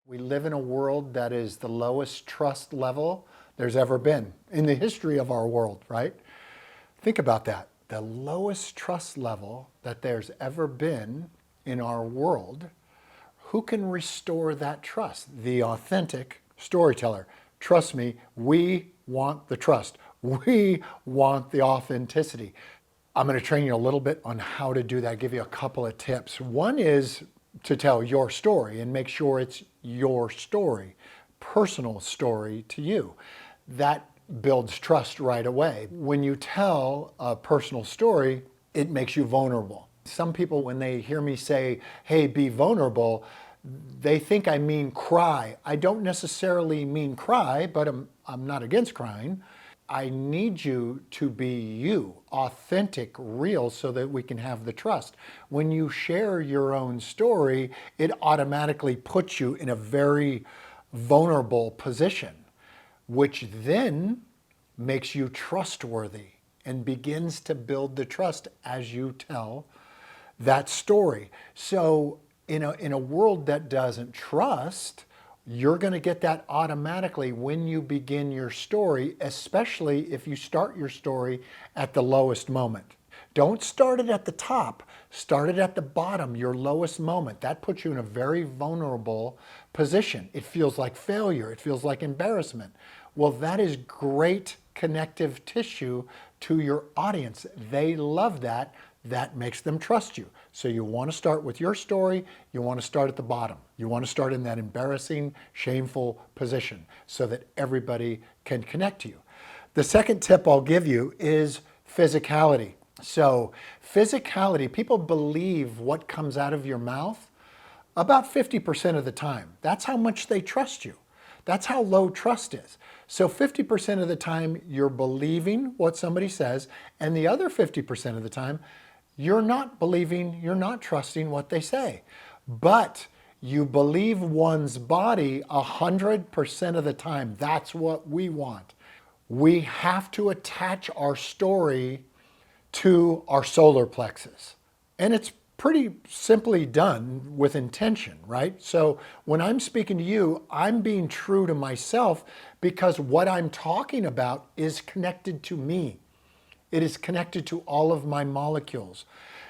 We live in a world that is the lowest trust level there's ever been in the history of our world, right? Think about that. The lowest trust level that there's ever been in our world. Who can restore that trust? The authentic storyteller. Trust me, we want the trust. We want the authenticity. I'm going to train you a little bit on how to do that, give you a couple of tips. One is to tell your story and make sure it's your story, personal story to you. That builds trust right away. When you tell a personal story, it makes you vulnerable. Some people, when they hear me say, hey, be vulnerable, they think I mean cry. I don't necessarily mean cry, but I'm not against crying. I need you to be you, authentic, real, so that we can have the trust. When you share your own story, it automatically puts you in a very vulnerable position, which then makes you trustworthy and begins to build the trust as you tell that story. So in a world that doesn't trust, you're going to get that automatically when you begin your story, especially if you start your story at the lowest moment. Don't start it at the top, start it at the bottom, your lowest moment. That puts you in a very vulnerable position. It feels like failure, it feels like embarrassment. Well, that is great connective tissue to your audience. They love that. That makes them trust you. So you want to start with your story, you want to start at the bottom. You want to start in that embarrassing, shameful position so that everybody can connect to you. The second tip I'll give you is physicality. So physicality, people believe what comes out of your mouth about 50% of the time. That's how much they trust you. That's how low trust is. So 50% of the time you're believing what somebody says, and the other 50% of the time you're not believing, you're not trusting what they say. But you believe one's body 100% of the time. That's what we want. We have to attach our story to our solar plexus. And it's pretty simply done with intention, right? So when I'm speaking to you, I'm being true to myself because what I'm talking about is connected to me. It is connected to all of my molecules.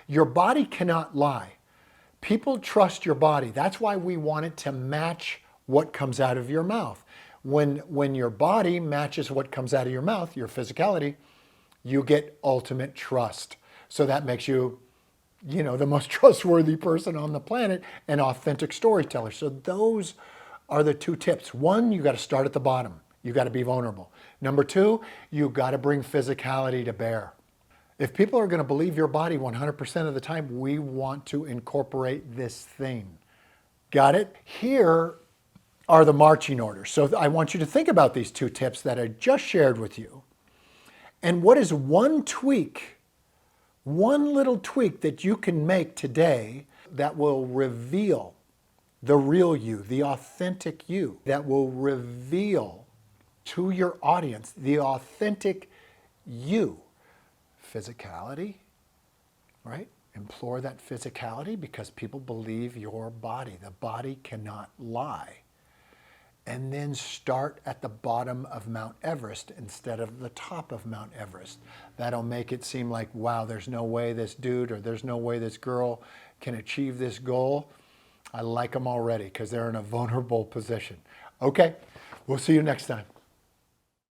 Your body cannot lie. People trust your body. That's why we want it to match what comes out of your mouth. When your body matches what comes out of your mouth, your physicality, you get ultimate trust. So that makes you, the most trustworthy person on the planet, an authentic storyteller. So those are the two tips. One, you got to start at the bottom. You got to be vulnerable. Number two, you got to bring physicality to bear. If people are going to believe your body 100% of the time, we want to incorporate this thing. Got it? Here are the marching orders. So I want you to think about these two tips that I just shared with you. And what is one tweak, one little tweak that you can make today that will reveal the real you, the authentic you, that will reveal to your audience the authentic you? Physicality, right? Implore that physicality because people believe your body. The body cannot lie. And then start at the bottom of Mount Everest instead of the top of Mount Everest. That'll make it seem like, wow, there's no way this dude or there's no way this girl can achieve this goal. I like them already because they're in a vulnerable position. Okay, we'll see you next time.